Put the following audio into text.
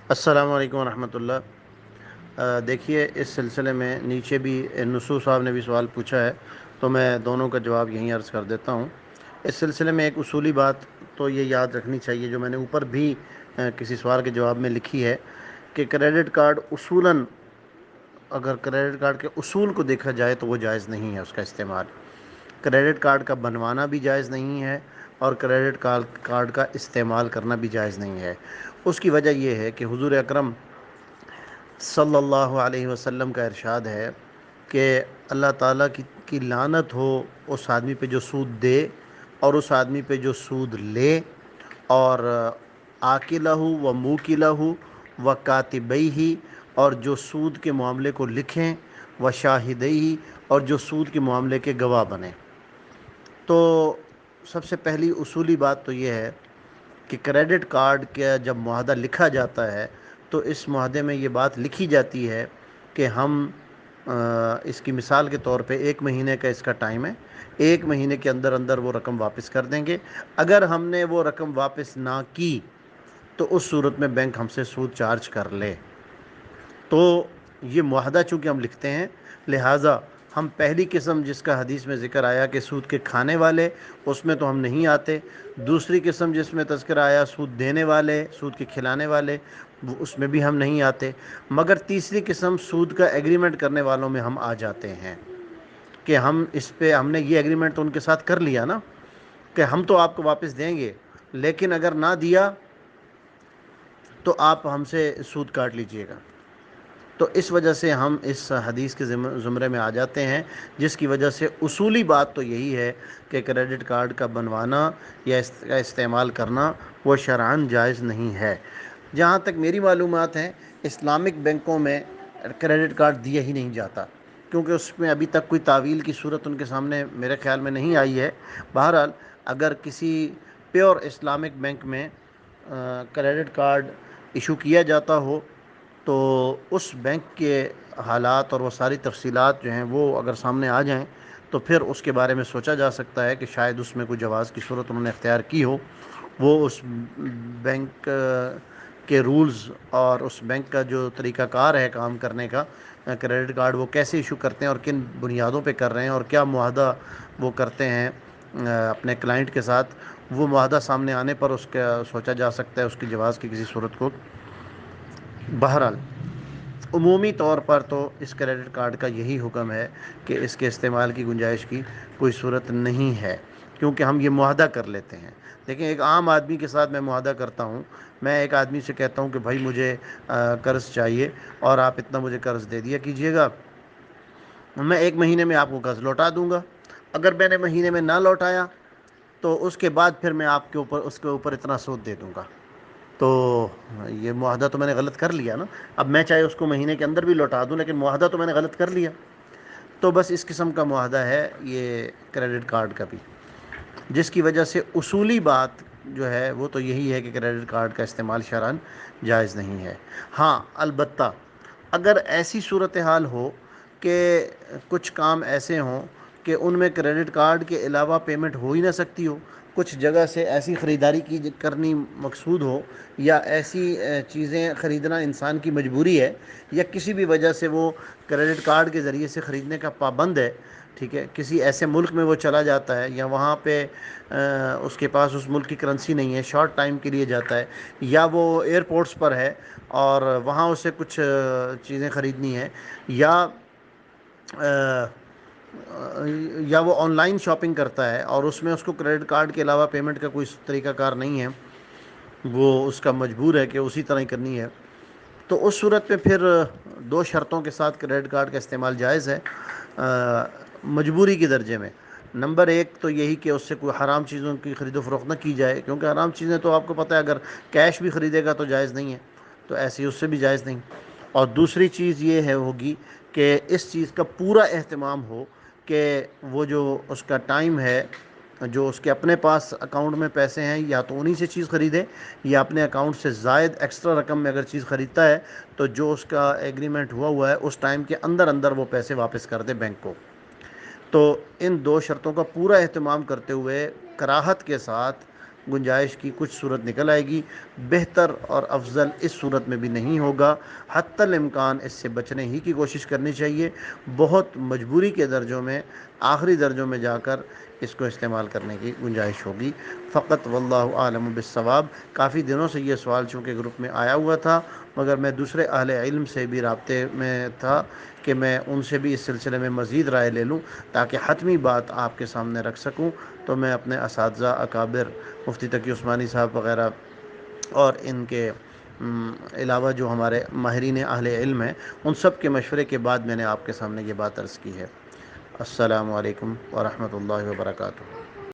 السلام علیکم ورحمۃ اللہ۔ دیکھیے، اس سلسلے میں نیچے بھی نصوص صاحب نے بھی سوال پوچھا ہے، تو میں دونوں کا جواب یہیں عرض کر دیتا ہوں۔ اس سلسلے میں ایک اصولی بات تو یہ یاد رکھنی چاہیے، جو میں نے اوپر بھی کسی سوال کے جواب میں لکھی ہے، کہ کریڈٹ کارڈ اصولاً، اگر کریڈٹ کارڈ کے اصول کو دیکھا جائے تو وہ جائز نہیں ہے اس کا استعمال۔ کریڈٹ کارڈ کا بنوانا بھی جائز نہیں ہے، اور کریڈٹ کارڈ کا استعمال کرنا بھی جائز نہیں ہے۔ اس کی وجہ یہ ہے کہ حضور اکرم صلی اللہ علیہ وسلم کا ارشاد ہے کہ اللہ تعالیٰ کی لعنت ہو اس آدمی پہ جو سود دے، اور اس آدمی پہ جو سود لے، اور آکلہ و موکلہ و کاتبیہ، اور جو سود کے معاملے کو لکھیں، و شاہدیہ، اور جو سود کے معاملے کے گواہ بنیں۔ تو سب سے پہلی اصولی بات تو یہ ہے کہ کریڈٹ کارڈ کا جب معاہدہ لکھا جاتا ہے تو اس معاہدے میں یہ بات لکھی جاتی ہے کہ ہم اس کی مثال کے طور پہ 1 مہینے کا اس کا ٹائم ہے، 1 مہینے کے اندر اندر وہ رقم واپس کر دیں گے۔ اگر ہم نے وہ رقم واپس نہ کی تو اس صورت میں بینک ہم سے سود چارج کر لے۔ تو یہ معاہدہ چونکہ ہم لکھتے ہیں، لہٰذا ہم پہلی قسم جس کا حدیث میں ذکر آیا کہ سود کے کھانے والے، اس میں تو ہم نہیں آتے۔ دوسری قسم جس میں تذکرہ آیا سود دینے والے، سود کے کھلانے والے، اس میں بھی ہم نہیں آتے۔ مگر تیسری قسم سود کا ایگریمنٹ کرنے والوں میں ہم آ جاتے ہیں، کہ ہم نے یہ ایگریمنٹ تو ان کے ساتھ کر لیا نا، کہ ہم تو آپ کو واپس دیں گے، لیکن اگر نہ دیا تو آپ ہم سے سود کاٹ لیجئے گا۔ تو اس وجہ سے ہم اس حدیث کے زمرے میں آ جاتے ہیں، جس کی وجہ سے اصولی بات تو یہی ہے کہ کریڈٹ کارڈ کا بنوانا یا اس کا استعمال کرنا وہ شرعاً جائز نہیں ہے۔ جہاں تک میری معلومات ہیں، اسلامک بینکوں میں کریڈٹ کارڈ دیا ہی نہیں جاتا، کیونکہ اس میں ابھی تک کوئی تعویل کی صورت ان کے سامنے میرے خیال میں نہیں آئی ہے۔ بہرحال اگر کسی پیور اسلامک بینک میں کریڈٹ کارڈ ایشو کیا جاتا ہو تو اس بینک کے حالات اور وہ ساری تفصیلات جو ہیں وہ اگر سامنے آ جائیں تو پھر اس کے بارے میں سوچا جا سکتا ہے کہ شاید اس میں کوئی جواز کی صورت انہوں نے اختیار کی ہو۔ وہ اس بینک کے رولز اور اس بینک کا جو طریقہ کار ہے کام کرنے کا، کریڈٹ کارڈ وہ کیسے ایشو کرتے ہیں اور کن بنیادوں پہ کر رہے ہیں اور کیا معاہدہ وہ کرتے ہیں اپنے کلائنٹ کے ساتھ، وہ معاہدہ سامنے آنے پر اس کا سوچا جا سکتا ہے اس کی جواز کی کسی صورت کو۔ بہرحال عمومی طور پر تو اس کریڈٹ کارڈ کا یہی حکم ہے کہ اس کے استعمال کی گنجائش کی کوئی صورت نہیں ہے، کیونکہ ہم یہ معاہدہ کر لیتے ہیں۔ دیکھیں، ایک عام آدمی کے ساتھ میں معاہدہ کرتا ہوں، میں ایک آدمی سے کہتا ہوں کہ بھائی مجھے قرض چاہیے اور آپ اتنا مجھے قرض دے دیا کیجیے گا، میں 1 مہینے میں آپ کو قرض لوٹا دوں گا۔ اگر میں نے مہینے میں نہ لوٹایا تو اس کے بعد پھر میں آپ کے اوپر اتنا سود دے دوں گا۔ تو یہ معاہدہ تو میں نے غلط کر لیا نا۔ اب میں چاہے اس کو مہینے کے اندر بھی لوٹا دوں، لیکن معاہدہ تو میں نے غلط کر لیا۔ تو بس اس قسم کا معاہدہ ہے یہ کریڈٹ کارڈ کا بھی، جس کی وجہ سے اصولی بات جو ہے وہ تو یہی ہے کہ کریڈٹ کارڈ کا استعمال شرعاً جائز نہیں ہے۔ ہاں، البتہ اگر ایسی صورتحال ہو کہ کچھ کام ایسے ہوں کہ ان میں کریڈٹ کارڈ کے علاوہ پیمنٹ ہو ہی نہ سکتی ہو، کچھ جگہ سے ایسی خریداری کرنی مقصود ہو، یا ایسی چیزیں خریدنا انسان کی مجبوری ہے، یا کسی بھی وجہ سے وہ کریڈٹ کارڈ کے ذریعے سے خریدنے کا پابند ہے، ٹھیک ہے، کسی ایسے ملک میں وہ چلا جاتا ہے یا وہاں پہ اس کے پاس اس ملک کی کرنسی نہیں ہے، شارٹ ٹائم کے لیے جاتا ہے، یا وہ ایئرپورٹس پر ہے اور وہاں اسے کچھ چیزیں خریدنی ہے، یا وہ آن لائن شاپنگ کرتا ہے اور اس میں اس کو کریڈٹ کارڈ کے علاوہ پیمنٹ کا کوئی طریقہ کار نہیں ہے، وہ اس کا مجبور ہے کہ اسی طرح ہی کرنی ہے، تو اس صورت میں پھر 2 شرطوں کے ساتھ کریڈٹ کارڈ کا استعمال جائز ہے مجبوری کے درجے میں۔ نمبر 1 تو یہی کہ اس سے کوئی حرام چیزوں کی خرید و فروخت نہ کی جائے، کیونکہ حرام چیزیں تو آپ کو پتہ ہے اگر کیش بھی خریدے گا تو جائز نہیں ہے، تو ایسی اس سے بھی جائز نہیں۔ اور دوسری چیز یہ ہوگی کہ اس چیز کا پورا اہتمام ہو کہ وہ جو اس کا ٹائم ہے، جو اس کے اپنے پاس اکاؤنٹ میں پیسے ہیں، یا تو انہی سے چیز خریدے، یا اپنے اکاؤنٹ سے زائد ایکسٹرا رقم میں اگر چیز خریدتا ہے تو جو اس کا ایگریمنٹ ہوا ہے اس ٹائم کے اندر اندر وہ پیسے واپس کر دے بینک کو۔ تو ان 2 شرطوں کا پورا اہتمام کرتے ہوئے کراہت کے ساتھ گنجائش کی کچھ صورت نکل آئے گی، بہتر اور افضل اس صورت میں بھی نہیں ہوگا۔ حتی الامکان اس سے بچنے ہی کی کوشش کرنی چاہیے۔ بہت مجبوری کے درجوں میں، آخری درجوں میں جا کر اس کو استعمال کرنے کی گنجائش ہوگی فقط۔ واللہ عالم بالصواب۔ کافی دنوں سے یہ سوال چونکہ گروپ میں آیا ہوا تھا، مگر میں دوسرے اہل علم سے بھی رابطے میں تھا کہ میں ان سے بھی اس سلسلے میں مزید رائے لے لوں تاکہ حتمی بات آپ کے سامنے رکھ سکوں۔ تو میں اپنے اساتذہ اکابر مفتی تقی عثمانی صاحب وغیرہ اور ان کے علاوہ جو ہمارے ماہرین اہل علم ہیں، ان سب کے مشورے کے بعد میں نے آپ کے سامنے یہ بات عرض کی ہے۔ السلام علیکم ورحمۃ اللہ وبرکاتہ۔